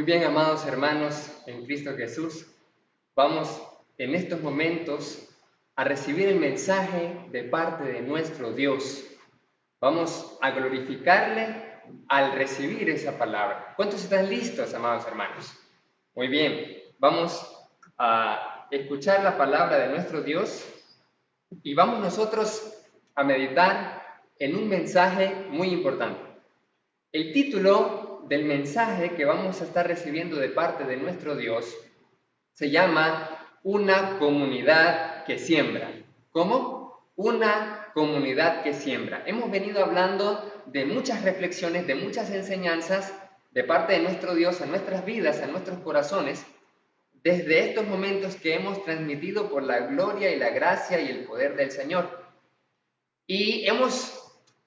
Muy bien, amados hermanos en Cristo Jesús, vamos en estos momentos a recibir el mensaje de parte de nuestro Dios. Vamos a glorificarle al recibir esa palabra. ¿Cuántos están listos, amados hermanos? Muy bien, vamos a escuchar la palabra de nuestro Dios y vamos nosotros a meditar en un mensaje muy importante. El título del mensaje que vamos a estar recibiendo de parte de nuestro Dios se llama Una comunidad que siembra. ¿Cómo? Una comunidad que siembra. Hemos venido hablando de muchas reflexiones, de muchas enseñanzas de parte de nuestro Dios a nuestras vidas, a nuestros corazones, desde estos momentos que hemos transmitido por la gloria y la gracia y el poder del Señor. Y hemos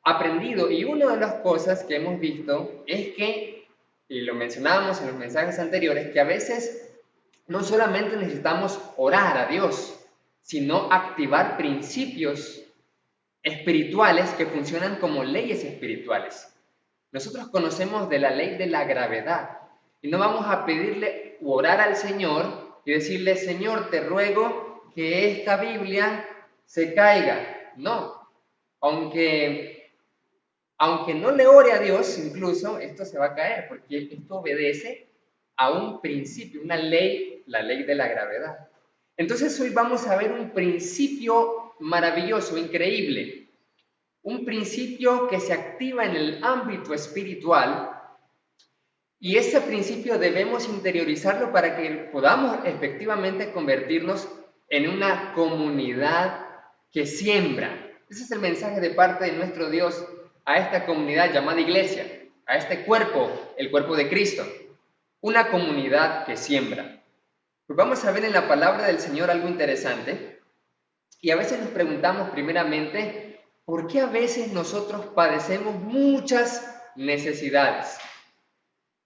aprendido, y una de las cosas que hemos visto es que, y lo mencionábamos en los mensajes anteriores, que a veces no solamente necesitamos orar a Dios, sino activar principios espirituales que funcionan como leyes espirituales. Nosotros conocemos de la ley de la gravedad y no vamos a pedirle u orar al Señor y decirle, Señor, te ruego que esta Biblia se caiga. No, aunque no le ore a Dios, incluso esto se va a caer, porque esto obedece a un principio, una ley, la ley de la gravedad. Entonces hoy vamos a ver un principio maravilloso, increíble, un principio que se activa en el ámbito espiritual, y ese principio debemos interiorizarlo para que podamos efectivamente convertirnos en una comunidad que siembra. Ese es el mensaje de parte de nuestro Dios a esta comunidad llamada iglesia, a este cuerpo, el cuerpo de Cristo. Una comunidad que siembra. Pues vamos a ver en la palabra del Señor algo interesante. Y a veces nos preguntamos primeramente, ¿por qué a veces nosotros padecemos muchas necesidades?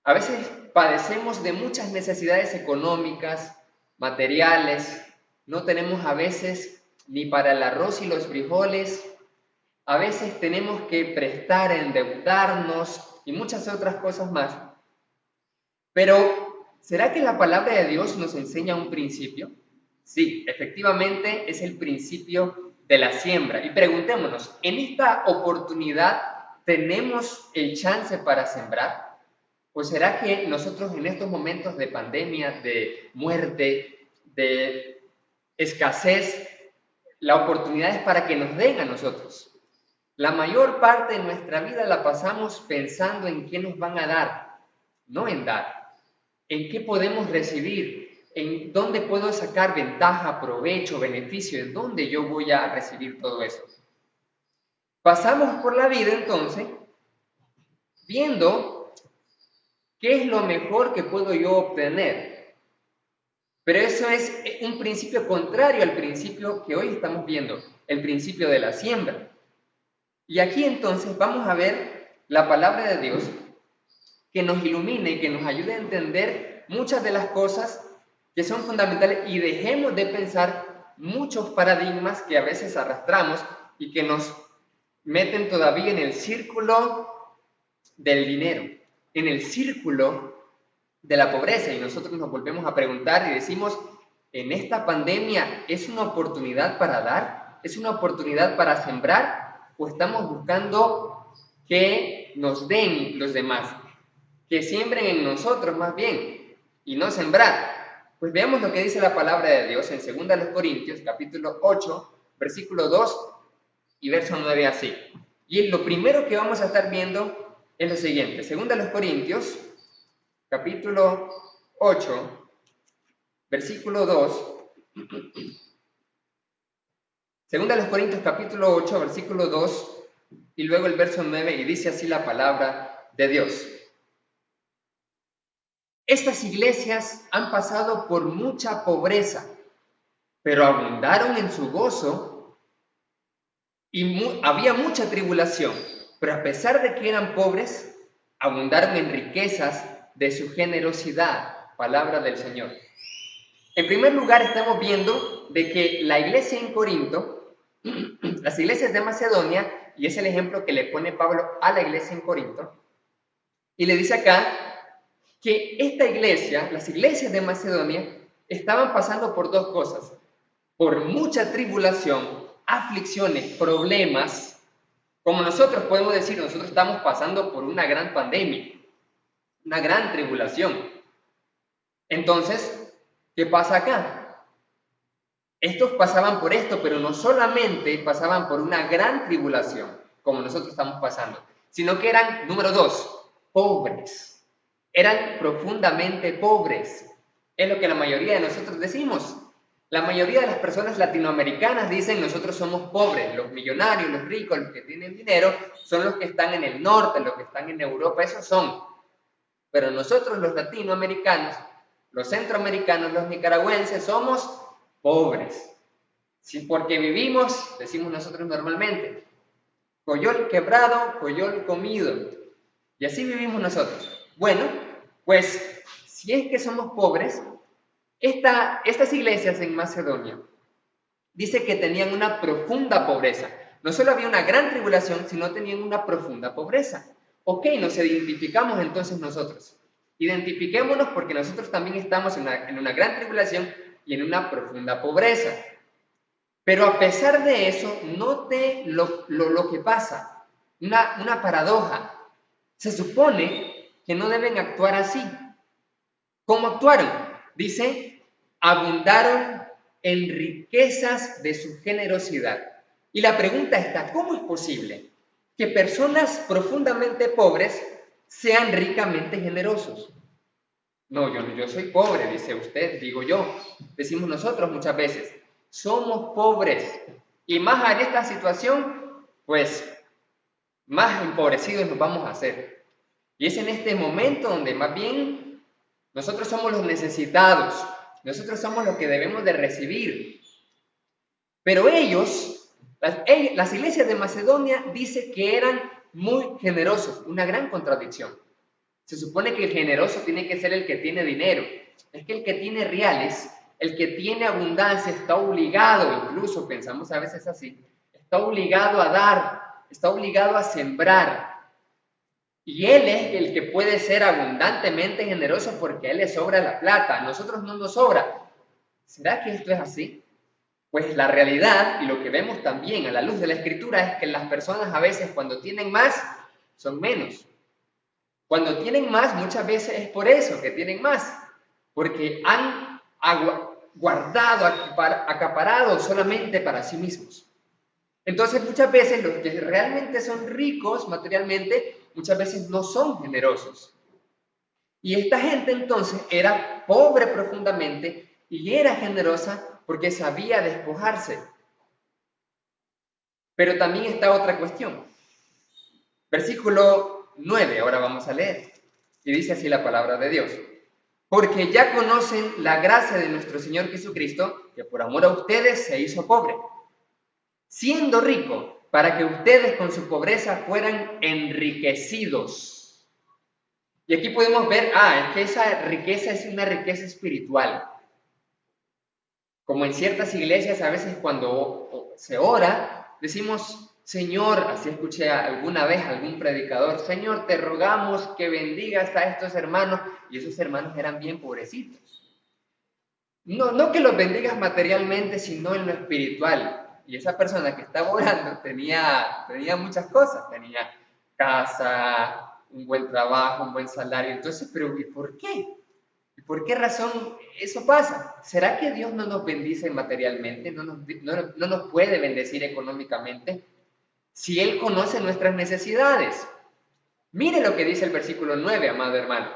A veces padecemos de muchas necesidades económicas, materiales, no tenemos a veces ni para el arroz y los frijoles, a veces tenemos que prestar, endeudarnos y muchas otras cosas más. Pero, ¿será que la palabra de Dios nos enseña un principio? Sí, efectivamente es el principio de la siembra. Y preguntémonos, ¿en esta oportunidad tenemos el chance para sembrar? ¿O será que nosotros en estos momentos de pandemia, de muerte, de escasez, la oportunidad es para que nos den a nosotros? La mayor parte de nuestra vida la pasamos pensando en qué nos van a dar, no en dar. ¿En qué podemos recibir? ¿En dónde puedo sacar ventaja, provecho, beneficio? ¿En dónde yo voy a recibir todo eso? Pasamos por la vida entonces viendo qué es lo mejor que puedo yo obtener. Pero eso es un principio contrario al principio que hoy estamos viendo, el principio de la siembra. Y aquí entonces vamos a ver la palabra de Dios que nos ilumine y que nos ayude a entender muchas de las cosas que son fundamentales y dejemos de pensar muchos paradigmas que a veces arrastramos y que nos meten todavía en el círculo del dinero, en el círculo de la pobreza, y nosotros nos volvemos a preguntar y decimos, ¿en esta pandemia es una oportunidad para dar? ¿Es una oportunidad para sembrar? ¿O estamos buscando que nos den los demás? Que siembren en nosotros más bien, y no sembrar. Pues veamos lo que dice la palabra de Dios en 2 Corintios, capítulo 8, versículo 2 y verso 9 así. Y lo primero que vamos a estar viendo es lo siguiente. 2 Corintios, capítulo 8, versículo 2. 2 capítulo 8, versículo 2, y luego el verso 9, y dice así la palabra de Dios. Estas iglesias han pasado por mucha pobreza, pero abundaron en su gozo y había mucha tribulación, pero a pesar de que eran pobres, abundaron en riquezas de su generosidad. Palabra del Señor. En primer lugar, estamos viendo de que la iglesia en Corinto, las iglesias de Macedonia, y es el ejemplo que le pone Pablo a la iglesia en Corinto, y le dice acá que esta iglesia, las iglesias de Macedonia, estaban pasando por dos cosas: por mucha tribulación, aflicciones, problemas. Como nosotros podemos decir, nosotros estamos pasando por una gran pandemia, una gran tribulación. Entonces, ¿qué pasa acá? Estos pasaban por esto, pero no solamente pasaban por una gran tribulación, como nosotros estamos pasando, sino que eran, número dos, pobres. Eran profundamente pobres. Es lo que la mayoría de nosotros decimos. La mayoría de las personas latinoamericanas dicen: nosotros somos pobres. Los millonarios, los ricos, los que tienen dinero, son los que están en el norte, los que están en Europa, esos son. Pero nosotros los latinoamericanos, los centroamericanos, los nicaragüenses, somos pobres. Sí, porque vivimos, decimos nosotros normalmente, coyol quebrado, coyol comido. Y así vivimos nosotros. Bueno, pues si es que somos pobres, estas iglesias en Macedonia dice que tenían una profunda pobreza. No solo había una gran tribulación, sino tenían una profunda pobreza. Ok, nos identificamos entonces nosotros. Identifiquémonos porque nosotros también estamos en una gran tribulación y en una profunda pobreza. Pero a pesar de eso, note lo que pasa. Una paradoja. Se supone que no deben actuar así. ¿Cómo actuaron? Dice: abundaron en riquezas de su generosidad. Y la pregunta está: ¿cómo es posible que personas profundamente pobres sean ricamente generosos? No, yo soy pobre, dice usted, digo yo. Decimos nosotros muchas veces, somos pobres. Y más en esta situación, pues más empobrecidos nos vamos a hacer. Y es en este momento donde más bien nosotros somos los necesitados, nosotros somos los que debemos de recibir. Pero ellos, las iglesias de Macedonia, dice que eran muy generosos, una gran contradicción. Se supone que el generoso tiene que ser el que tiene dinero. Es que el que tiene reales, el que tiene abundancia, está obligado, incluso pensamos a veces así, está obligado a dar, está obligado a sembrar. Y él es el que puede ser abundantemente generoso porque a él le sobra la plata, a nosotros no nos sobra. ¿Será que esto es así? Pues la realidad, y lo que vemos también a la luz de la Escritura, es que las personas a veces cuando tienen más, son menos. Cuando tienen más, muchas veces es por eso que tienen más, porque han guardado, acaparado solamente para sí mismos. Entonces muchas veces los que realmente son ricos materialmente, muchas veces no son generosos. Y esta gente entonces era pobre profundamente y era generosa porque sabía despojarse. Pero también está otra cuestión. Versículo 9, ahora vamos a leer. Y dice así la palabra de Dios: porque ya conocen la gracia de nuestro Señor Jesucristo, que por amor a ustedes se hizo pobre, siendo rico, para que ustedes con su pobreza fueran enriquecidos. Y aquí podemos ver, es que esa riqueza es una riqueza espiritual. Como en ciertas iglesias a veces cuando se ora, decimos: Señor, así escuché alguna vez a algún predicador, Señor, te rogamos que bendigas a estos hermanos, y esos hermanos eran bien pobrecitos. No que los bendigas materialmente, sino en lo espiritual. Y esa persona que estaba orando tenía muchas cosas, tenía casa, un buen trabajo, un buen salario. Entonces, pero ¿y por qué? ¿Y por qué razón eso pasa? ¿Será que Dios no nos bendice materialmente? ¿No nos puede bendecir económicamente? Si Él conoce nuestras necesidades. Mire lo que dice el versículo 9, amado hermano.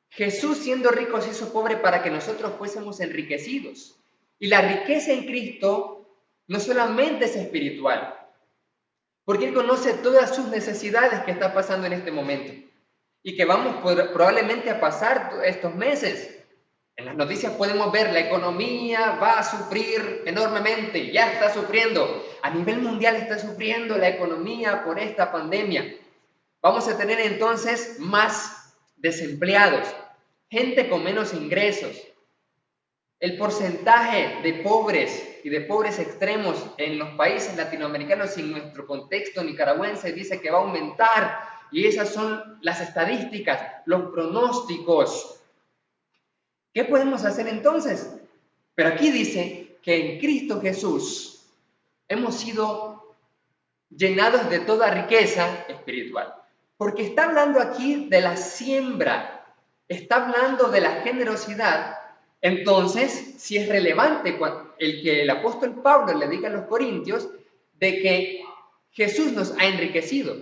Jesús, siendo rico, se hizo pobre para que nosotros fuésemos enriquecidos. Y la riqueza en Cristo no solamente es espiritual, porque Él conoce todas sus necesidades que está pasando en este momento y que vamos probablemente a pasar estos meses. En las noticias podemos ver la economía va a sufrir enormemente, ya está sufriendo. A nivel mundial está sufriendo la economía por esta pandemia. Vamos a tener entonces más desempleados, gente con menos ingresos. El porcentaje de pobres y de pobres extremos en los países latinoamericanos y en nuestro contexto nicaragüense dice que va a aumentar y esas son las estadísticas, los pronósticos. ¿Qué podemos hacer entonces? Pero aquí dice que en Cristo Jesús hemos sido llenados de toda riqueza espiritual. Porque está hablando aquí de la siembra, está hablando de la generosidad. Entonces, si es relevante el que el apóstol Pablo le diga a los corintios de que Jesús nos ha enriquecido,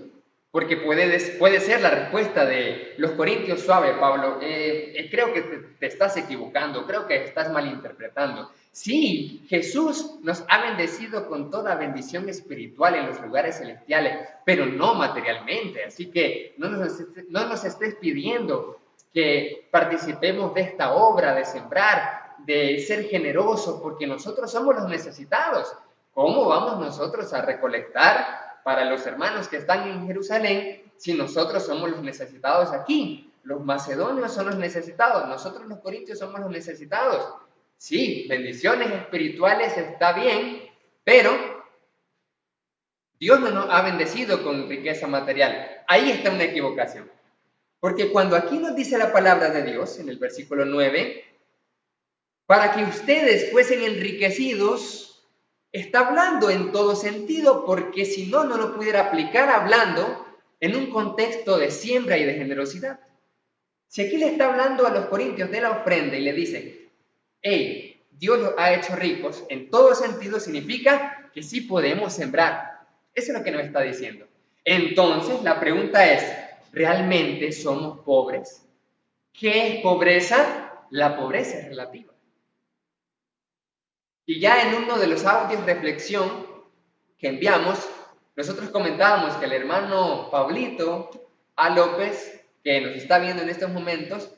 porque puede ser la respuesta de los corintios: suave, Pablo, creo que te estás equivocando, creo que estás malinterpretando. Sí, Jesús nos ha bendecido con toda bendición espiritual en los lugares celestiales, pero no materialmente. Así que no nos estés pidiendo que participemos de esta obra, de sembrar, de ser generosos, porque nosotros somos los necesitados. ¿Cómo vamos nosotros a recolectar para los hermanos que están en Jerusalén si nosotros somos los necesitados aquí? Los macedonios son los necesitados, nosotros los corintios somos los necesitados. Sí, bendiciones espirituales está bien, pero Dios no nos ha bendecido con riqueza material. Ahí está una equivocación. Porque cuando aquí nos dice la palabra de Dios, en el versículo 9, para que ustedes fuesen enriquecidos, está hablando en todo sentido, porque si no, no lo pudiera aplicar hablando en un contexto de siembra y de generosidad. Si aquí le está hablando a los corintios de la ofrenda y le dice: hey, Dios los ha hecho ricos, en todo sentido significa que sí podemos sembrar. Eso es lo que nos está diciendo. Entonces, la pregunta es: ¿realmente somos pobres? ¿Qué es pobreza? La pobreza es relativa. Y ya en uno de los audios reflexión que enviamos, nosotros comentábamos que el hermano Pablito A. López, que nos está viendo en estos momentos,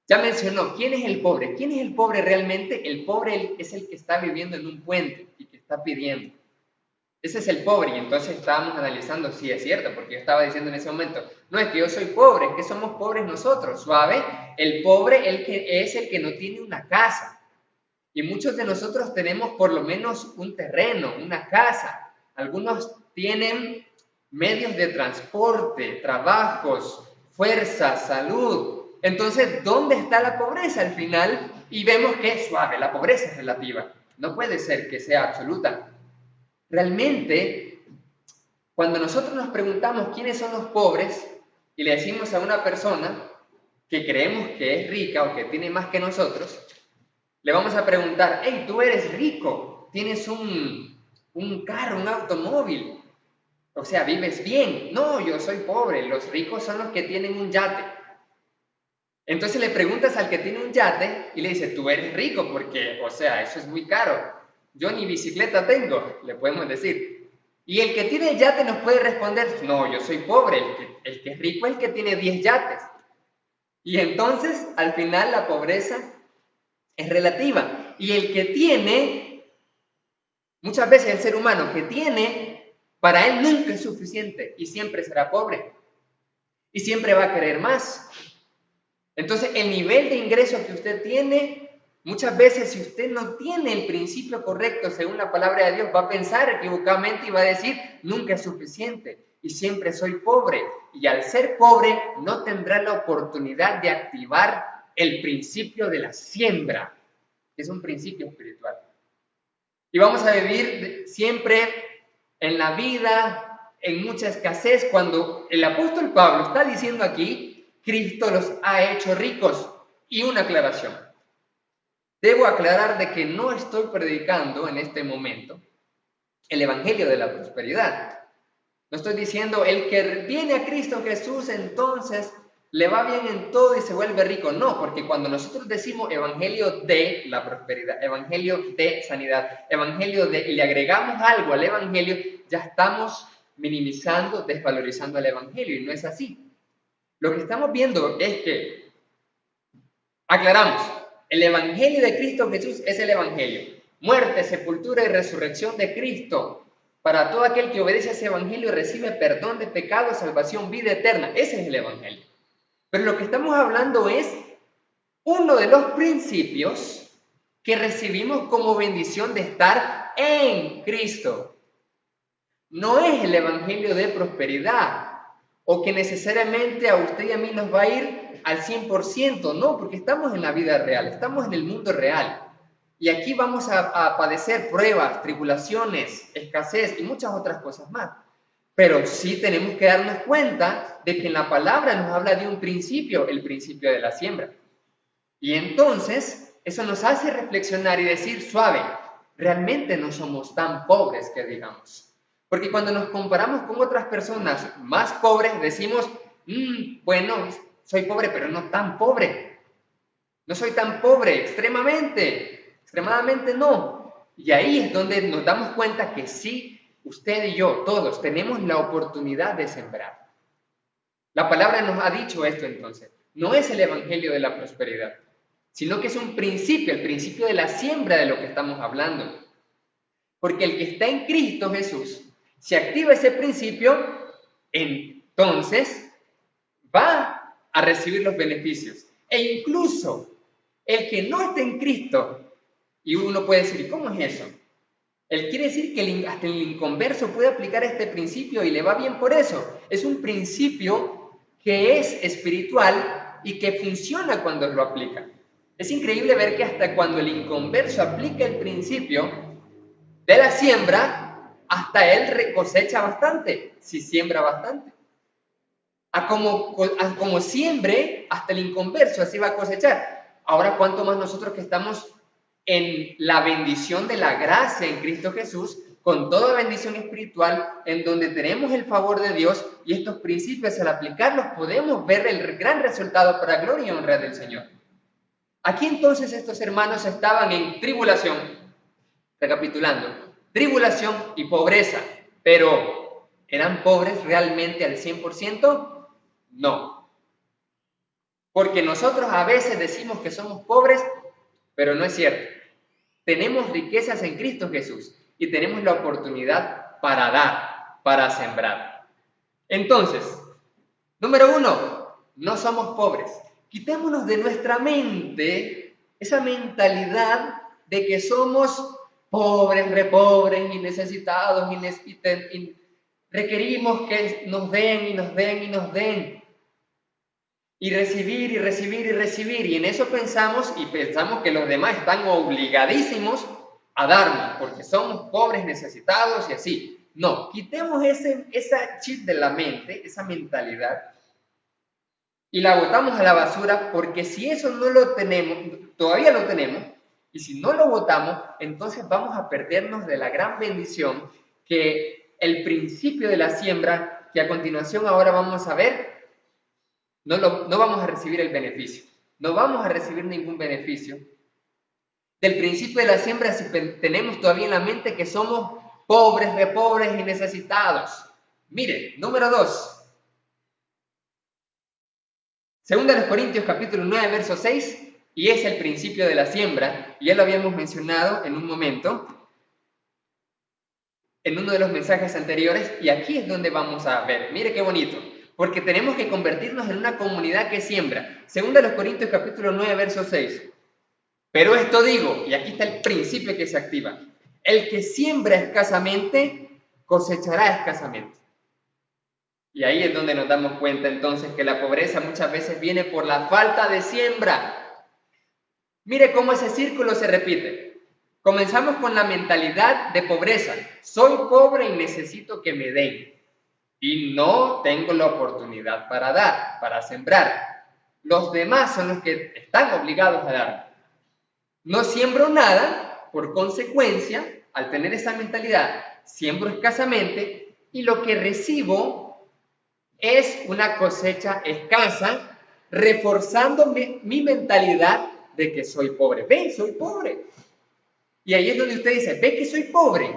ya mencionó quién es el pobre. ¿Quién es el pobre realmente? El pobre es el que está viviendo en un puente y que está pidiendo. Ese es el pobre. Y entonces estábamos analizando si es cierto, porque yo estaba diciendo en ese momento: no es que yo soy pobre, es que somos pobres nosotros. Suave, el pobre es el que no tiene una casa. Y muchos de nosotros tenemos por lo menos un terreno, una casa. Algunos tienen medios de transporte, trabajos, fuerza, salud. Entonces, ¿dónde está la pobreza al final? Y vemos que es suave, la pobreza es relativa. No puede ser que sea absoluta. Realmente, cuando nosotros nos preguntamos quiénes son los pobres y le decimos a una persona que creemos que es rica o que tiene más que nosotros, le vamos a preguntar: hey, tú eres rico, tienes un carro, un automóvil, o sea, vives bien. No, yo soy pobre, los ricos son los que tienen un yate. Entonces le preguntas al que tiene un yate y le dices: tú eres rico porque, o sea, eso es muy caro. Yo ni bicicleta tengo, le podemos decir. Y el que tiene el yate nos puede responder: no, yo soy pobre, el que es rico es el que tiene 10 yates. Y entonces, al final, la pobreza es relativa. Y el que tiene, muchas veces el ser humano que tiene, para él nunca es suficiente y siempre será pobre. Y siempre va a querer más. Entonces, el nivel de ingreso que usted tiene, muchas veces si usted no tiene el principio correcto según la palabra de Dios, va a pensar equivocadamente y va a decir: nunca es suficiente y siempre soy pobre. Y al ser pobre no tendrá la oportunidad de activar el principio de la siembra, que es un principio espiritual. Y vamos a vivir siempre en la vida, en mucha escasez, cuando el apóstol Pablo está diciendo aquí: Cristo los ha hecho ricos. Y una aclaración. Debo aclarar de que no estoy predicando en este momento el evangelio de la prosperidad. No estoy diciendo: el que viene a Cristo Jesús entonces le va bien en todo y se vuelve rico. No, porque cuando nosotros decimos evangelio de la prosperidad, evangelio de sanidad, evangelio de, y le agregamos algo al evangelio, ya estamos minimizando, desvalorizando el evangelio, y no es así. Lo que estamos viendo es que, aclaramos, el evangelio de Cristo Jesús es el evangelio: muerte, sepultura y resurrección de Cristo. Para todo aquel que obedece a ese evangelio recibe perdón de pecados, salvación, vida eterna. Ese es el evangelio. Pero lo que estamos hablando es uno de los principios que recibimos como bendición de estar en Cristo. No es el evangelio de prosperidad o que necesariamente a usted y a mí nos va a ir al 100%, no, porque estamos en la vida real, estamos en el mundo real. Y aquí vamos a padecer pruebas, tribulaciones, escasez y muchas otras cosas más. Pero sí tenemos que darnos cuenta de que en la palabra nos habla de un principio, el principio de la siembra. Y entonces eso nos hace reflexionar y decir, suave, realmente no somos tan pobres que digamos. Porque cuando nos comparamos con otras personas más pobres, decimos, bueno, soy pobre, pero no tan pobre. No soy tan pobre, extremadamente no. Y ahí es donde nos damos cuenta que sí, usted y yo, todos, tenemos la oportunidad de sembrar. La palabra nos ha dicho esto entonces. No es el evangelio de la prosperidad, sino que es un principio, el principio de la siembra de lo que estamos hablando. Porque el que está en Cristo Jesús, si activa ese principio, entonces va a recibir los beneficios. E incluso el que no está en Cristo, y uno puede decir, ¿y cómo es eso? Él quiere decir que hasta el inconverso puede aplicar este principio y le va bien por eso. Es un principio que es espiritual y que funciona cuando lo aplica. Es increíble ver que hasta cuando el inconverso aplica el principio de la siembra, hasta él cosecha bastante, si siembra bastante. A como siembre, hasta el inconverso así va a cosechar. Ahora, ¿cuánto más nosotros que estamos en la bendición de la gracia en Cristo Jesús, con toda bendición espiritual, en donde tenemos el favor de Dios y estos principios al aplicarlos podemos ver el gran resultado para gloria y honra del Señor? Aquí entonces estos hermanos estaban en tribulación, recapitulando, tribulación y pobreza, pero ¿eran pobres realmente al 100%? No. Porque nosotros a veces decimos que somos pobres, pero no es cierto. Tenemos riquezas en Cristo Jesús y tenemos la oportunidad para dar, para sembrar. Entonces, número 1, no somos pobres. Quitémonos de nuestra mente esa mentalidad de que somos pobres, repobres y necesitados y requerimos que nos den y nos den y nos den. Y recibir y recibir y recibir. Y en eso pensamos que los demás están obligadísimos a darnos, porque somos pobres, necesitados y así. No, quitemos esa chip de la mente, esa mentalidad, y la botamos a la basura, porque si eso no lo tenemos, todavía lo tenemos, y si no lo botamos, entonces vamos a perdernos de la gran bendición que el principio de la siembra, que a continuación ahora vamos a ver, no vamos a recibir el beneficio. No vamos a recibir ningún beneficio del principio de la siembra si tenemos todavía en la mente que somos pobres, repobres y necesitados. Mire, número 2. Segunda de los Corintios capítulo 9, verso 6, y es el principio de la siembra. Ya lo habíamos mencionado en un momento, en uno de los mensajes anteriores, y aquí es donde vamos a ver. Mire qué bonito. Porque tenemos que convertirnos en una comunidad que siembra. Segunda de los Corintios capítulo 9, verso 6. Pero esto digo, y aquí está el principio que se activa. El que siembra escasamente, cosechará escasamente. Y ahí es donde nos damos cuenta entonces que la pobreza muchas veces viene por la falta de siembra. Mire cómo ese círculo se repite. Comenzamos con la mentalidad de pobreza. Soy pobre y necesito que me den. Y no tengo la oportunidad para dar, para sembrar. Los demás son los que están obligados a dar. No siembro nada, por consecuencia, al tener esa mentalidad, siembro escasamente y lo que recibo es una cosecha escasa, reforzando mi mentalidad de que soy pobre. Ve, soy pobre. Y ahí es donde usted dice, ve que soy pobre,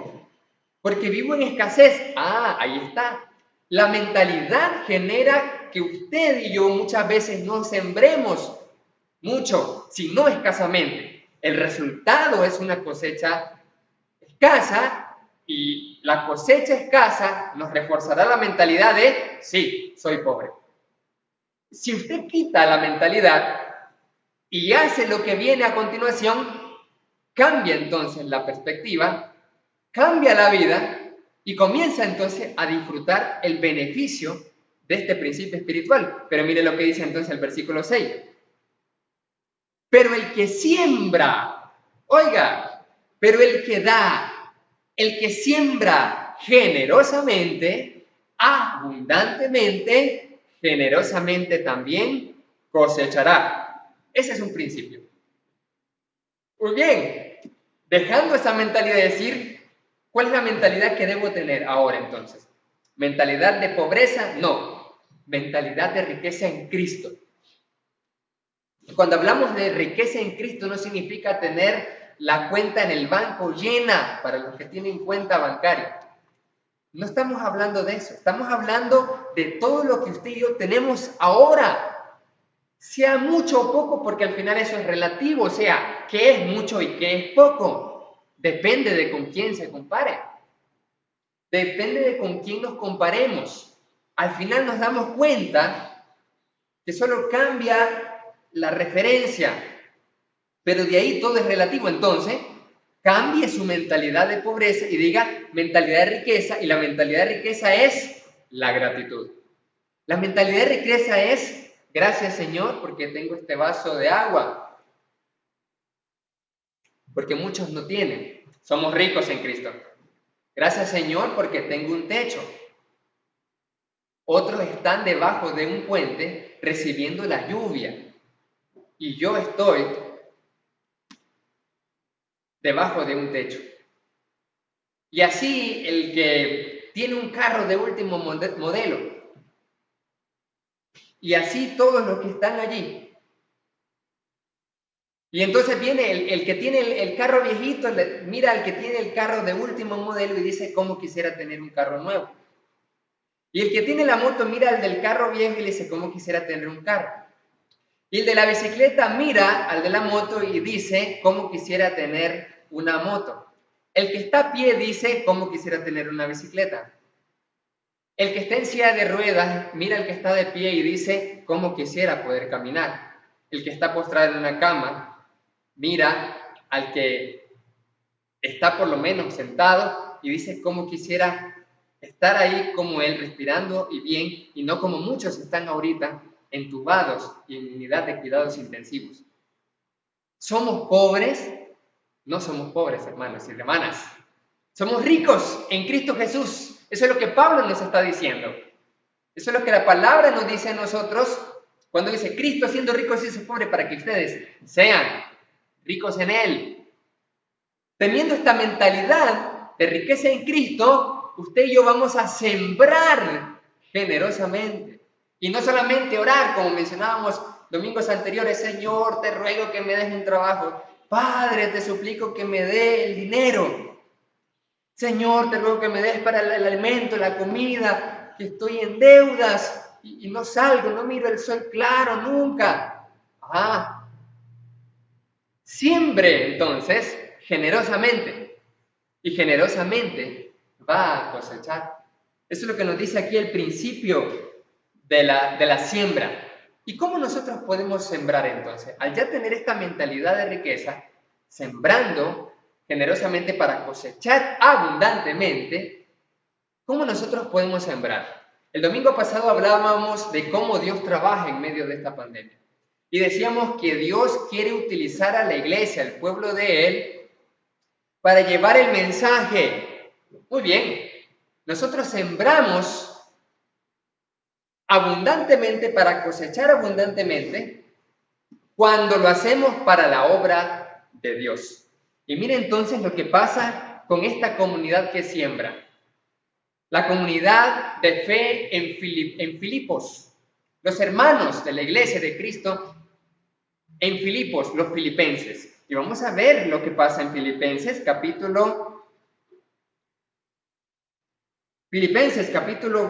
porque vivo en escasez. Ah, ahí está. La mentalidad genera que usted y yo muchas veces no sembremos mucho, sino escasamente. El resultado es una cosecha escasa y la cosecha escasa nos reforzará la mentalidad de, sí, soy pobre. Si usted quita la mentalidad y hace lo que viene a continuación, cambia entonces la perspectiva, cambia la vida y comienza entonces a disfrutar el beneficio de este principio espiritual. Pero mire lo que dice entonces el versículo 6. Pero el que siembra, oiga, pero el que da, el que siembra generosamente, abundantemente, generosamente también cosechará. Ese es un principio. Muy bien, dejando esa mentalidad de decir, ¿cuál es la mentalidad que debo tener ahora entonces? ¿Mentalidad de pobreza? No, mentalidad de riqueza en Cristo. Cuando hablamos de riqueza en Cristo no significa tener la cuenta en el banco llena para los que tienen cuenta bancaria. No estamos hablando de eso, estamos hablando de todo lo que usted y yo tenemos ahora, sea mucho o poco, porque al final eso es relativo, o sea, qué es mucho y qué es poco, depende de con quién se compare, depende de con quién nos comparemos. Al final nos damos cuenta que solo cambia la referencia, pero de ahí todo es relativo. Entonces, cambie su mentalidad de pobreza y diga mentalidad de riqueza, y la mentalidad de riqueza es la gratitud. La mentalidad de riqueza es gracias, Señor, porque tengo este vaso de agua, porque muchos no tienen. Somos ricos en Cristo. Gracias, Señor, porque tengo un techo. Otros están debajo de un puente recibiendo la lluvia y yo estoy debajo de un techo. Y así el que tiene un carro de último modelo, y así todos los que están allí. Y entonces viene el que tiene el carro viejito, mira al que tiene el carro de último modelo y dice, ¿cómo quisiera tener un carro nuevo? Y el que tiene la moto mira al del carro viejo y le dice, ¿cómo quisiera tener un carro? Y el de la bicicleta mira al de la moto y dice, ¿cómo quisiera tener una moto? El que está a pie dice, ¿cómo quisiera tener una bicicleta? El que está en silla de ruedas mira al que está de pie y dice, ¿cómo quisiera poder caminar? El que está postrado en una cama mira al que está por lo menos sentado y dice, ¿cómo quisiera estar ahí como él, respirando y bien, y no como muchos están ahorita, entubados y en unidad de cuidados intensivos? ¿Somos pobres? No somos pobres, hermanos y hermanas. Somos ricos en Cristo Jesús. Eso es lo que Pablo nos está diciendo. Eso es lo que la palabra nos dice a nosotros cuando dice, Cristo siendo rico se hizo pobre para que ustedes sean ricos en Él. Teniendo esta mentalidad de riqueza en Cristo, usted y yo vamos a sembrar generosamente. Y no solamente orar, como mencionábamos domingos anteriores, Señor, te ruego que me des un trabajo. Padre, te suplico que me dé el dinero. Señor, te ruego que me des para el alimento, la comida, que estoy en deudas y no salgo, no miro el sol claro nunca. Siembre entonces generosamente y generosamente va a cosechar. Eso es lo que nos dice aquí el principio de la siembra. ¿Y cómo nosotros podemos sembrar entonces? Al ya tener esta mentalidad de riqueza, sembrando generosamente para cosechar abundantemente, ¿cómo nosotros podemos sembrar? El domingo pasado hablábamos de cómo Dios trabaja en medio de esta pandemia. Y decíamos que Dios quiere utilizar a la iglesia, al pueblo de Él, para llevar el mensaje. Muy bien, nosotros sembramos abundantemente para cosechar abundantemente cuando lo hacemos para la obra de Dios. Y mire entonces lo que pasa con esta comunidad que siembra. La comunidad de fe en Filipos. Los hermanos de la iglesia de Cristo en Filipos, los filipenses. Y vamos a ver lo que pasa en Filipenses capítulo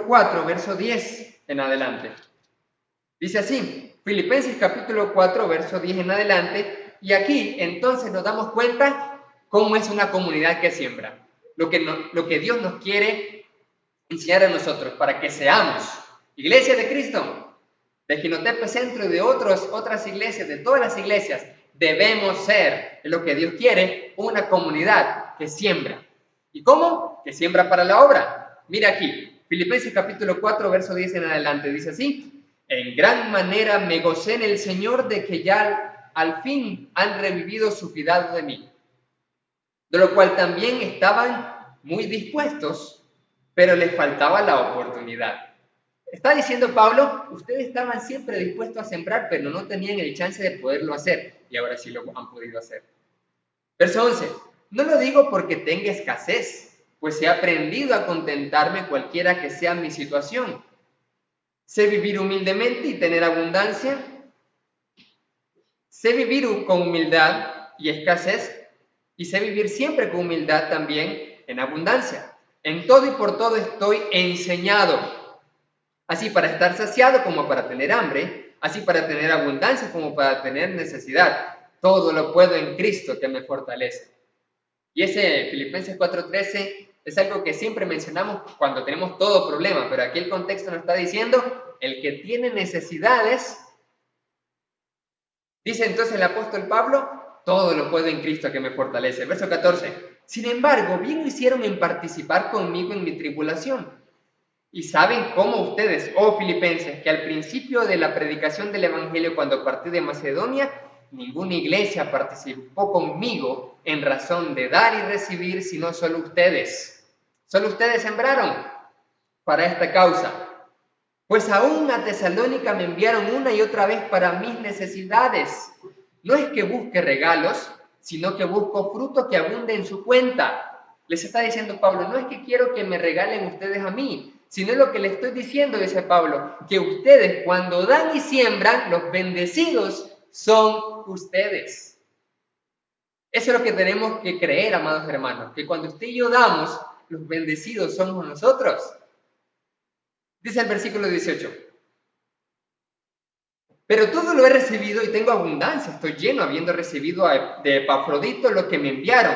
4, verso 10 en adelante. Dice así, Filipenses capítulo 4, verso 10 en adelante, y aquí entonces nos damos cuenta cómo es una comunidad que siembra. Lo que Dios nos quiere enseñar a nosotros para que seamos iglesia de Cristo, de Ginotepe Centro y de otras iglesias, de todas las iglesias, debemos ser, es lo que Dios quiere, una comunidad que siembra. ¿Y cómo? Que siembra para la obra. Mira aquí, Filipenses capítulo 4, verso 10 en adelante, dice así: en gran manera me gocé en el Señor de que ya al fin han revivido su cuidado de mí, de lo cual también estaban muy dispuestos, pero les faltaba la oportunidad. Está diciendo Pablo, ustedes estaban siempre dispuestos a sembrar, pero no tenían el chance de poderlo hacer, y ahora sí lo han podido hacer. Verso 11, no lo digo porque tenga escasez, pues he aprendido a contentarme cualquiera que sea mi situación. Sé vivir humildemente y tener abundancia. Sé vivir con humildad y escasez, y sé vivir siempre con humildad también en abundancia. En todo y por todo estoy enseñado, así para estar saciado como para tener hambre, así para tener abundancia como para tener necesidad. Todo lo puedo en Cristo que me fortalece. Y ese Filipenses 4:13 es algo que siempre mencionamos cuando tenemos todo problema, pero aquí el contexto nos está diciendo, el que tiene necesidades, dice entonces el apóstol Pablo, todo lo puedo en Cristo que me fortalece. Verso 14, sin embargo, bien hicieron en participar conmigo en mi tribulación. Y saben cómo ustedes, oh filipenses, que al principio de la predicación del Evangelio, cuando partí de Macedonia, ninguna iglesia participó conmigo en razón de dar y recibir, sino solo ustedes. Solo ustedes sembraron para esta causa. Pues aún a Tesalónica me enviaron una y otra vez para mis necesidades. No es que busque regalos, sino que busco fruto que abunde en su cuenta. Les está diciendo Pablo, no es que quiero que me regalen ustedes a mí, sino lo que le estoy diciendo, dice Pablo, que ustedes cuando dan y siembran, los bendecidos son ustedes. Eso es lo que tenemos que creer, amados hermanos, que cuando usted y yo damos, los bendecidos somos nosotros. Dice el versículo 18, pero todo lo he recibido y tengo abundancia, estoy lleno, habiendo recibido de Epafrodito lo que me enviaron.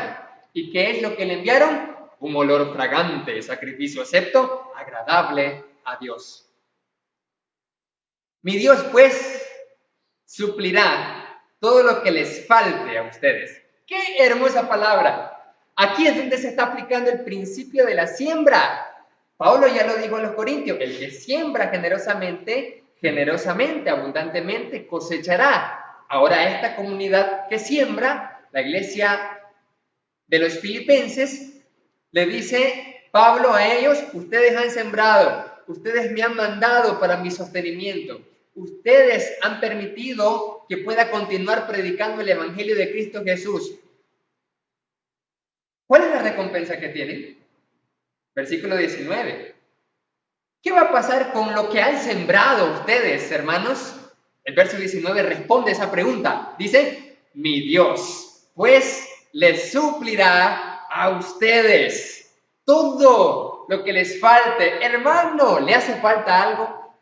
¿Y qué es lo que le enviaron? Un olor fragante, sacrificio acepto, agradable a Dios. Mi Dios, pues, suplirá todo lo que les falte a ustedes. ¡Qué hermosa palabra! Aquí es donde se está aplicando el principio de la siembra. Pablo ya lo dijo en los Corintios, el que siembra generosamente, abundantemente, cosechará. Ahora esta comunidad que siembra, la iglesia de los filipenses, le dice Pablo a ellos, ustedes han sembrado, ustedes me han mandado para mi sostenimiento, ustedes han permitido que pueda continuar predicando el Evangelio de Cristo Jesús. ¿Cuál es la recompensa que tienen? Versículo 19. ¿Qué va a pasar con lo que han sembrado ustedes, hermanos? El verso 19 responde esa pregunta. Dice, mi Dios, pues les suplirá a ustedes todo lo que les falte. Hermano, ¿le hace falta algo?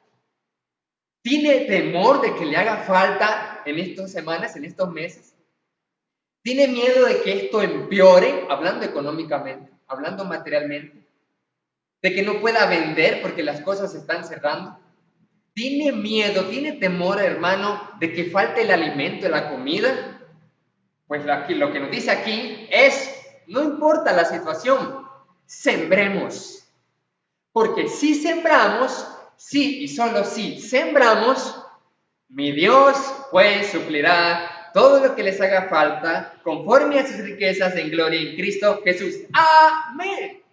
¿Tiene temor de que le haga falta en estas semanas, en estos meses? ¿Tiene miedo de que esto empeore, hablando económicamente, hablando materialmente? ¿De que no pueda vender porque las cosas se están cerrando? ¿Tiene miedo, tiene temor, hermano, de que falte el alimento, la comida? Pues lo que nos dice aquí es, no importa la situación, sembremos. Porque si sembramos, sí y solo si sembramos, mi Dios pues suplirá todo lo que les haga falta conforme a sus riquezas en gloria en Cristo Jesús. Amén.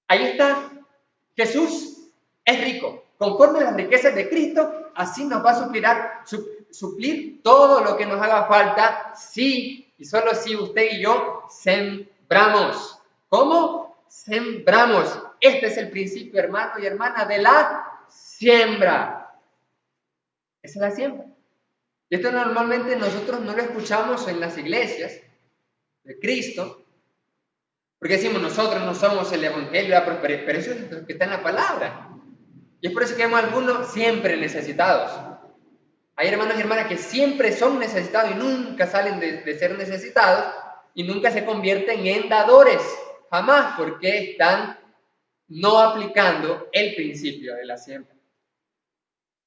Ahí está. Jesús es rico. Conforme a las riquezas de Cristo, así nos va a suplir todo lo que nos haga falta, sí y solo si usted y yo sembramos. ¿Cómo? Sembramos. Este es el principio, hermano y hermana, de la siembra. Esa es la siembra. Y esto normalmente nosotros no lo escuchamos en las iglesias de Cristo, porque decimos, nosotros no somos el Evangelio de la prosperidad, pero eso es lo que está en la palabra. Y es por eso que vemos a algunos siempre necesitados. Hay hermanos y hermanas que siempre son necesitados y nunca salen de ser necesitados y nunca se convierten en dadores. Jamás, porque están no aplicando el principio de la siembra.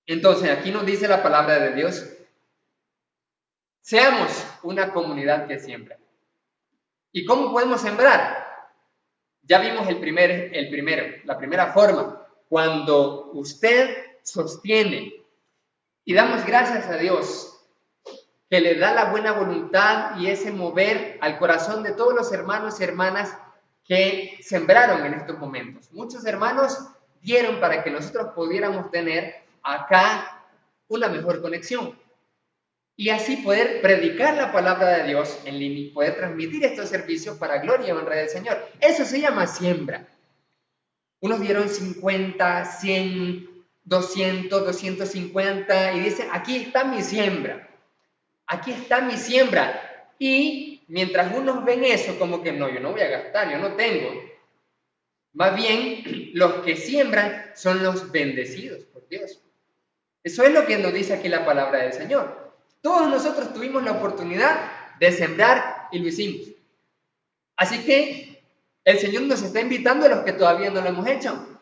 Entonces, aquí nos dice la palabra de Dios, seamos una comunidad que siembra. ¿Y cómo podemos sembrar? Ya vimos la primera forma, cuando usted sostiene y damos gracias a Dios que le da la buena voluntad y ese mover al corazón de todos los hermanos y hermanas que sembraron en estos momentos. Muchos hermanos dieron para que nosotros pudiéramos tener acá una mejor conexión y así poder predicar la palabra de Dios en línea y poder transmitir estos servicios para gloria y honra del Señor. Eso se llama siembra. Unos dieron 50, 100, 200, 250 y dicen, aquí está mi siembra. Aquí está mi siembra. Y mientras unos ven eso como que no, yo no voy a gastar, yo no tengo. Más bien, los que siembran son los bendecidos por Dios. Eso es lo que nos dice aquí la palabra del Señor. Todos nosotros tuvimos la oportunidad de sembrar y lo hicimos. Así que el Señor nos está invitando a los que todavía no lo hemos hecho,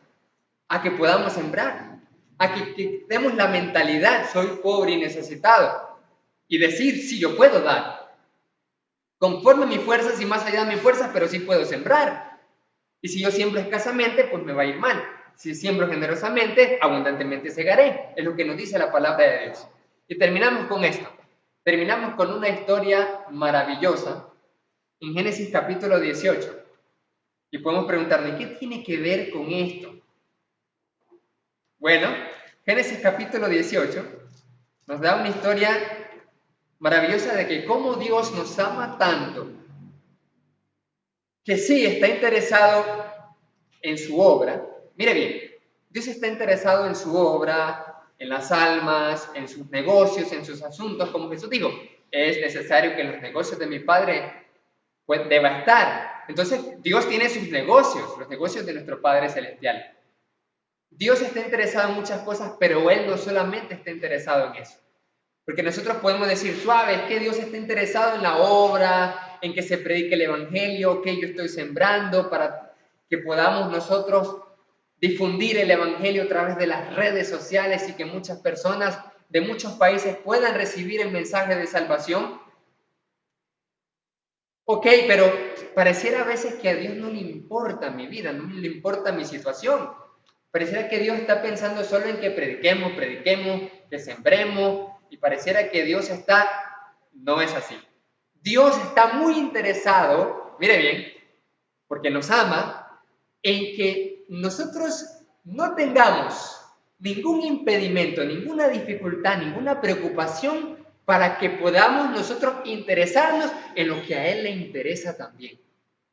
a que podamos sembrar, a que quitemos la mentalidad, soy pobre y necesitado, y decir, sí, yo puedo dar, conforme a mis fuerzas y más allá de mis fuerzas, pero sí puedo sembrar. Y si yo siembro escasamente, pues me va a ir mal. Si siembro generosamente, abundantemente segaré. Es lo que nos dice la palabra de Dios. Y terminamos con esto. Terminamos con una historia maravillosa en Génesis capítulo 18. Y podemos preguntarnos, ¿qué tiene que ver con esto? Bueno, Génesis capítulo 18 nos da una historia maravillosa de que cómo Dios nos ama tanto, que sí está interesado en su obra. Mire bien, Dios está interesado en su obra, en las almas, en sus negocios, en sus asuntos. Como Jesús dijo, es necesario que en los negocios de mi Padre pues deba estar. Entonces, Dios tiene sus negocios, los negocios de nuestro Padre Celestial. Dios está interesado en muchas cosas, pero Él no solamente está interesado en eso. Porque nosotros podemos decir, suave, es que Dios está interesado en la obra, en que se predique el Evangelio, que yo estoy sembrando para que podamos nosotros difundir el Evangelio a través de las redes sociales y que muchas personas de muchos países puedan recibir el mensaje de salvación. Ok, pero pareciera a veces que a Dios no le importa mi vida, no le importa mi situación. Pareciera que Dios está pensando solo en que prediquemos, que sembremos, y pareciera que Dios no es así. Dios está muy interesado, mire bien, porque nos ama, en que nosotros no tengamos ningún impedimento, ninguna dificultad, ninguna preocupación para que podamos nosotros interesarnos en lo que a Él le interesa también.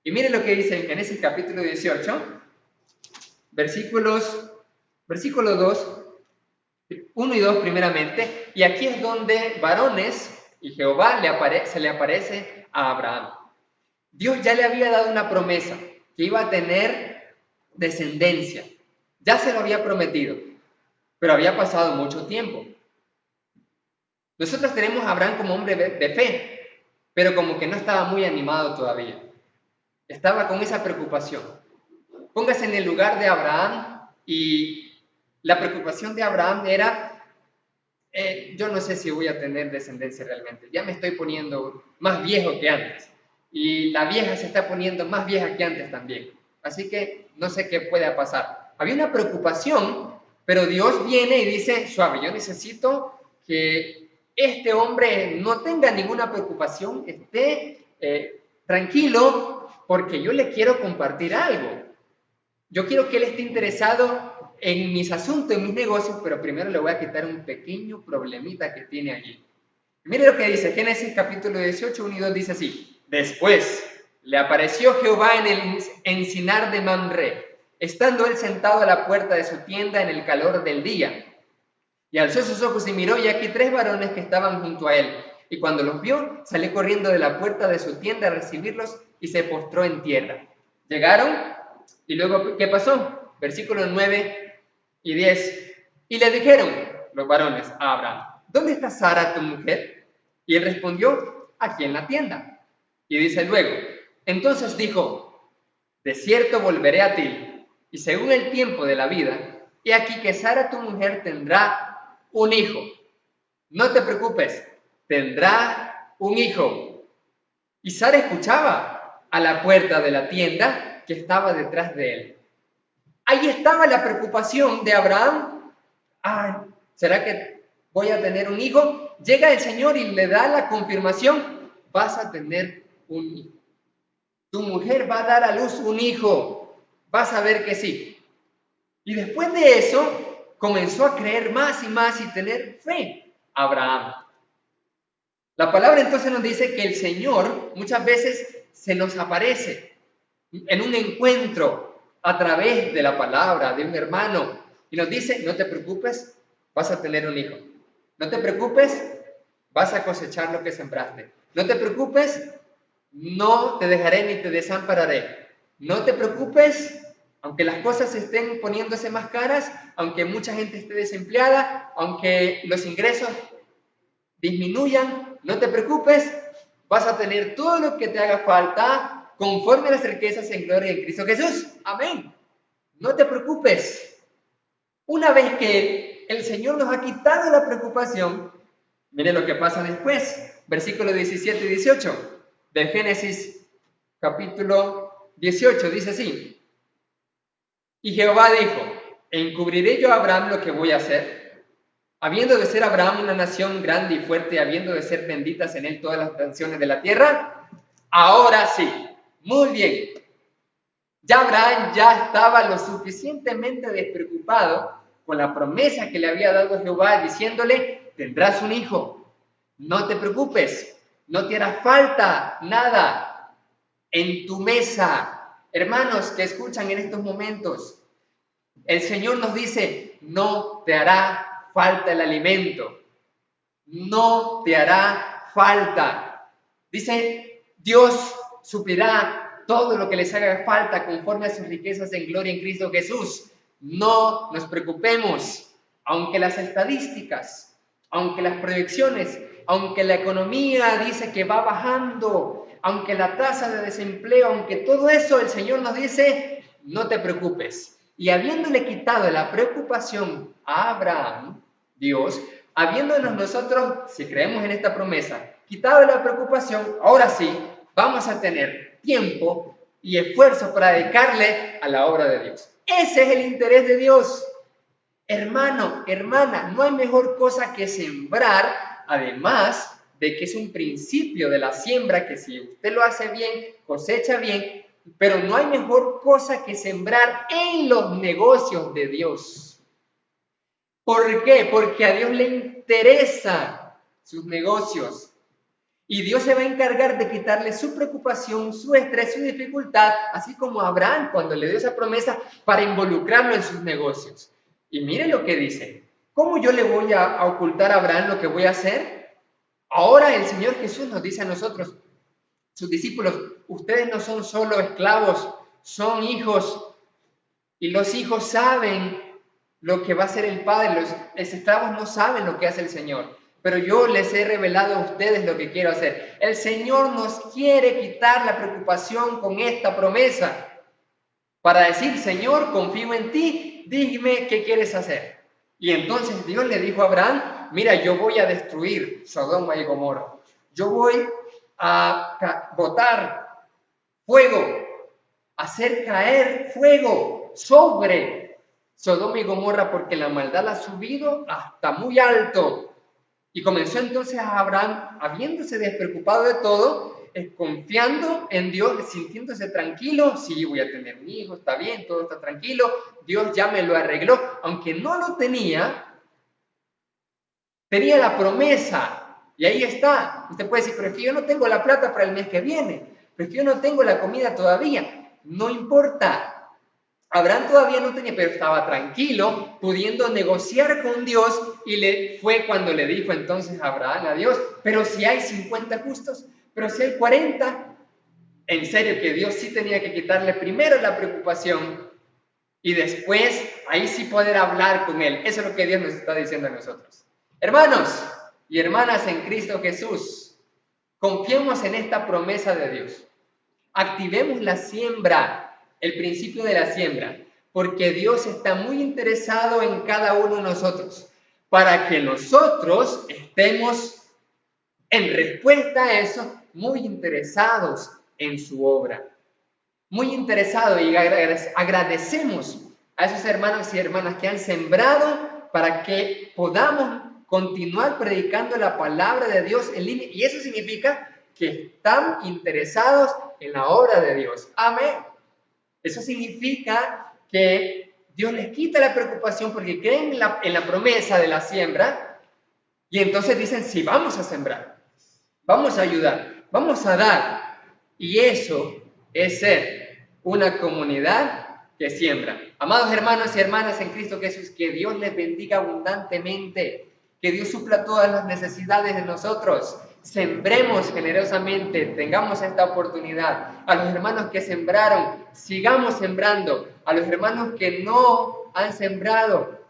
Y miren lo que dice en Génesis capítulo 18, versículo 2, 1 y 2 primeramente, y aquí es donde varones y Jehová se le aparece a Abraham. Dios ya le había dado una promesa, que iba a tener descendencia, ya se lo había prometido, pero había pasado mucho tiempo. Nosotros tenemos a Abraham como hombre de fe, pero como que no estaba muy animado todavía, estaba con esa preocupación. Póngase en el lugar de Abraham y la preocupación de Abraham era, yo no sé si voy a tener descendencia realmente, ya me estoy poniendo más viejo que antes y la vieja se está poniendo más vieja que antes también, así que no sé qué pueda pasar. Había una preocupación, pero Dios viene y dice, suave, yo necesito que este hombre no tenga ninguna preocupación, esté tranquilo, porque yo le quiero compartir algo. Yo quiero que él esté interesado en mis asuntos, en mis negocios, pero primero le voy a quitar un pequeño problemita que tiene allí. Mire lo que dice Génesis capítulo 18, 1 y 2 dice así. Después le apareció Jehová en el encinar de Mamre, estando él sentado a la puerta de su tienda en el calor del día. Y alzó sus ojos y miró, y aquí 3 varones que estaban junto a él. Y cuando los vio, salió corriendo de la puerta de su tienda a recibirlos y se postró en tierra. Llegaron, y luego, ¿qué pasó? Versículos 9 y 10. Y le dijeron los varones a Abraham, ¿dónde está Sara tu mujer? Y él respondió, aquí en la tienda. Y dice luego, entonces dijo, de cierto volveré a ti, y según el tiempo de la vida, he aquí que Sara tu mujer tendrá un hijo. No te preocupes, tendrá un hijo. Y Sara escuchaba a la puerta de la tienda, que estaba detrás de él. Ahí estaba la preocupación de Abraham. ¿Será que voy a tener un hijo? Llega el Señor y le da la confirmación: vas a tener un hijo. Tu mujer va a dar a luz un hijo. Vas a ver que sí. Y después de eso, comenzó a creer más y más y tener fe Abraham. La palabra entonces nos dice que el Señor muchas veces se nos aparece en un encuentro a través de la palabra de un hermano y nos dice: no te preocupes, vas a tener un hijo. No te preocupes, vas a cosechar lo que sembraste. No te preocupes, no te dejaré ni te desampararé. No te preocupes, aunque las cosas estén poniéndose más caras, aunque mucha gente esté desempleada, aunque los ingresos disminuyan, no te preocupes, vas a tener todo lo que te haga falta conforme a las riquezas en gloria en Cristo Jesús. Amén. No te preocupes. Una vez que el Señor nos ha quitado la preocupación, mire lo que pasa después. Versículo 17 y 18 de Génesis capítulo 18, dice así: y Jehová dijo: ¿encubriré yo a Abraham lo que voy a hacer? Habiendo de ser Abraham una nación grande y fuerte, habiendo de ser benditas en él todas las naciones de la tierra. Ahora sí, muy bien. Ya Abraham ya estaba lo suficientemente despreocupado con la promesa que le había dado Jehová, diciéndole: tendrás un hijo, no te preocupes, no te hará falta nada en tu mesa. Hermanos que escuchan en estos momentos, el Señor nos dice: no te hará falta el alimento, no te hará falta. Dice: Dios suplirá todo lo que les haga falta conforme a sus riquezas en gloria en Cristo Jesús. No nos preocupemos, aunque las estadísticas, aunque las proyecciones, aunque la economía dice que va bajando, aunque la tasa de desempleo, aunque todo eso, el Señor nos dice: no te preocupes. Y habiéndole quitado la preocupación a Abraham, Dios, habiéndonos nosotros, si creemos en esta promesa, quitado la preocupación, ahora sí, vamos a tener tiempo y esfuerzo para dedicarle a la obra de Dios. Ese es el interés de Dios. Hermano, hermana, no hay mejor cosa que sembrar, además de que es un principio de la siembra, que si usted lo hace bien, cosecha bien, pero no hay mejor cosa que sembrar en los negocios de Dios. ¿Por qué? Porque a Dios le interesan sus negocios. Y Dios se va a encargar de quitarle su preocupación, su estrés, su dificultad, así como a Abraham cuando le dio esa promesa, para involucrarlo en sus negocios. Y mire lo que dice: ¿cómo yo le voy a ocultar a Abraham lo que voy a hacer? Ahora el Señor Jesús nos dice a nosotros, sus discípulos: ustedes no son solo esclavos, son hijos. Y los hijos saben lo que va a hacer el Padre. Los esclavos no saben lo que hace el Señor. Pero yo les he revelado a ustedes lo que quiero hacer. El Señor nos quiere quitar la preocupación con esta promesa, para decir: Señor, confío en ti, dime qué quieres hacer. Y entonces Dios le dijo a Abraham: mira, yo voy a destruir Sodoma y Gomorra. Yo voy a botar fuego, hacer caer fuego sobre Sodoma y Gomorra, porque la maldad ha subido hasta muy alto. Y comenzó entonces a Abraham, habiéndose despreocupado de todo, confiando en Dios, sintiéndose tranquilo: sí, voy a tener un hijo, está bien, todo está tranquilo, Dios ya me lo arregló. Aunque no lo tenía la promesa, y ahí está. Usted puede decir: pero es que yo no tengo la plata para el mes que viene, pero es que yo no tengo la comida todavía. No importa. Abraham todavía no tenía, pero estaba tranquilo, pudiendo negociar con Dios, y fue cuando le dijo entonces Abraham a Dios: pero si hay 50 justos, pero si hay 40, en serio que Dios sí tenía que quitarle primero la preocupación y después ahí sí poder hablar con él. Eso es lo que Dios nos está diciendo a nosotros. Hermanos y hermanas en Cristo Jesús, confiemos en esta promesa de Dios. Activemos la siembra, el principio de la siembra, porque Dios está muy interesado en cada uno de nosotros, para que nosotros estemos, en respuesta a eso, muy interesados en su obra, muy interesado y agradecemos a esos hermanos y hermanas que han sembrado para que podamos continuar predicando la palabra de Dios en línea. Y eso significa que están interesados en la obra de Dios. Amén. Eso significa que Dios les quita la preocupación porque creen en la promesa de la siembra y entonces dicen, sí, vamos a sembrar, vamos a ayudar, vamos a dar. Y eso es ser una comunidad que siembra. Amados hermanos y hermanas en Cristo Jesús, que Dios les bendiga abundantemente, que Dios supla todas las necesidades de nosotros. Sembremos generosamente, tengamos esta oportunidad. A los hermanos que sembraron, sigamos sembrando. A los hermanos que no han sembrado,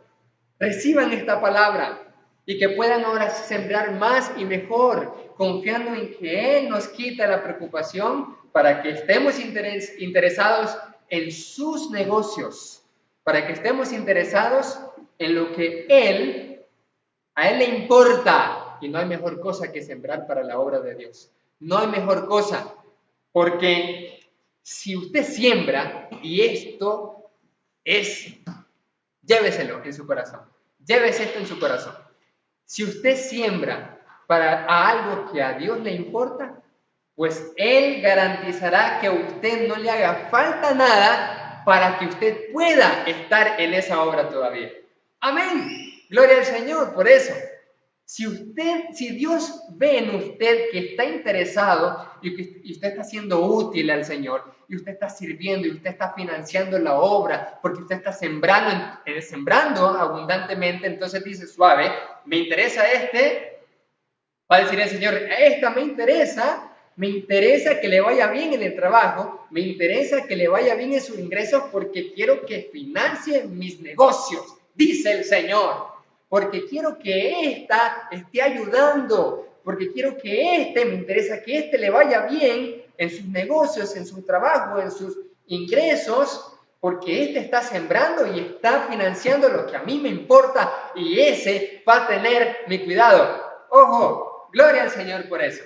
reciban esta palabra y que puedan ahora sembrar más y mejor, confiando en que Él nos quita la preocupación para que estemos interesados en sus negocios, para que estemos interesados en lo que a Él le importa. Y no hay mejor cosa que sembrar para la obra de Dios. No hay mejor cosa, porque si usted siembra, y esto es, lléveselo en su corazón, llévese esto en su corazón. Si usted siembra para algo que a Dios le importa, pues Él garantizará que a usted no le haga falta nada para que usted pueda estar en esa obra todavía. Amén. Gloria al Señor por eso. Si Dios ve en usted que está interesado y usted está siendo útil al Señor, y usted está sirviendo, y usted está financiando la obra, porque usted está sembrando abundantemente, entonces dice, suave, me interesa va a decir el Señor, esta me interesa que le vaya bien en el trabajo, me interesa que le vaya bien en sus ingresos, porque quiero que financie mis negocios, dice el Señor. Porque quiero que ésta esté ayudando, porque quiero que me interesa que le vaya bien en sus negocios, en su trabajo, en sus ingresos, porque está sembrando y está financiando lo que a mí me importa y ese va a tener mi cuidado. Ojo, gloria al Señor por eso.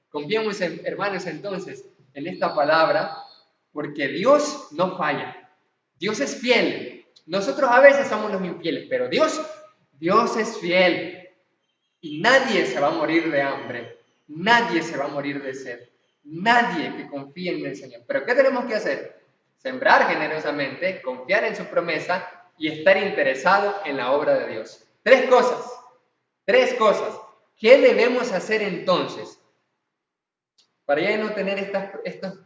Confiemos, hermanos, entonces, en esta palabra, porque Dios no falla. Dios es fiel. Nosotros a veces somos los infieles, pero Dios es fiel y nadie se va a morir de hambre, nadie se va a morir de sed, nadie que confíe en el Señor. ¿Pero qué tenemos que hacer? Sembrar generosamente, confiar en su promesa y estar interesado en la obra de Dios. Tres cosas. ¿Qué debemos hacer entonces? Para ya no tener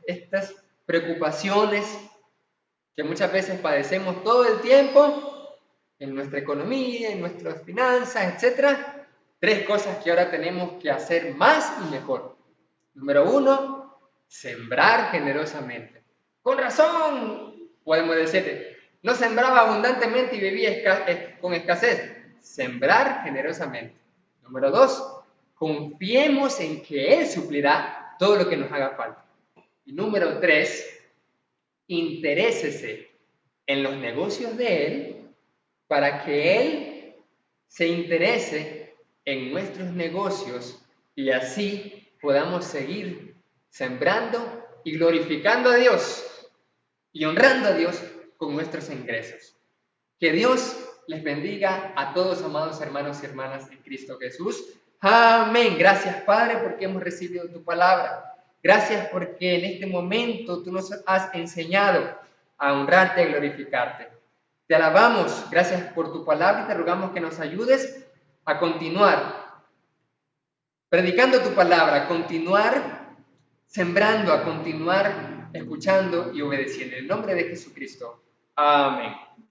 estas preocupaciones que muchas veces padecemos todo el tiempo, en nuestra economía, en nuestras finanzas, etc. Tres cosas que ahora tenemos que hacer más y mejor. Número 1, sembrar generosamente. Con razón, podemos decir, no sembraba abundantemente y vivía con escasez. Sembrar generosamente. Número 2, confiemos en que Él suplirá todo lo que nos haga falta. Y número 3, interésese en los negocios de Él para que Él se interese en nuestros negocios y así podamos seguir sembrando y glorificando a Dios y honrando a Dios con nuestros ingresos. Que Dios les bendiga a todos, amados hermanos y hermanas en Cristo Jesús. Amén. Gracias, Padre, porque hemos recibido tu palabra. Gracias porque en este momento tú nos has enseñado a honrarte y a glorificarte. Te alabamos, gracias por tu palabra y te rogamos que nos ayudes a continuar predicando tu palabra, a continuar sembrando, a continuar escuchando y obedeciendo. En el nombre de Jesucristo. Amén.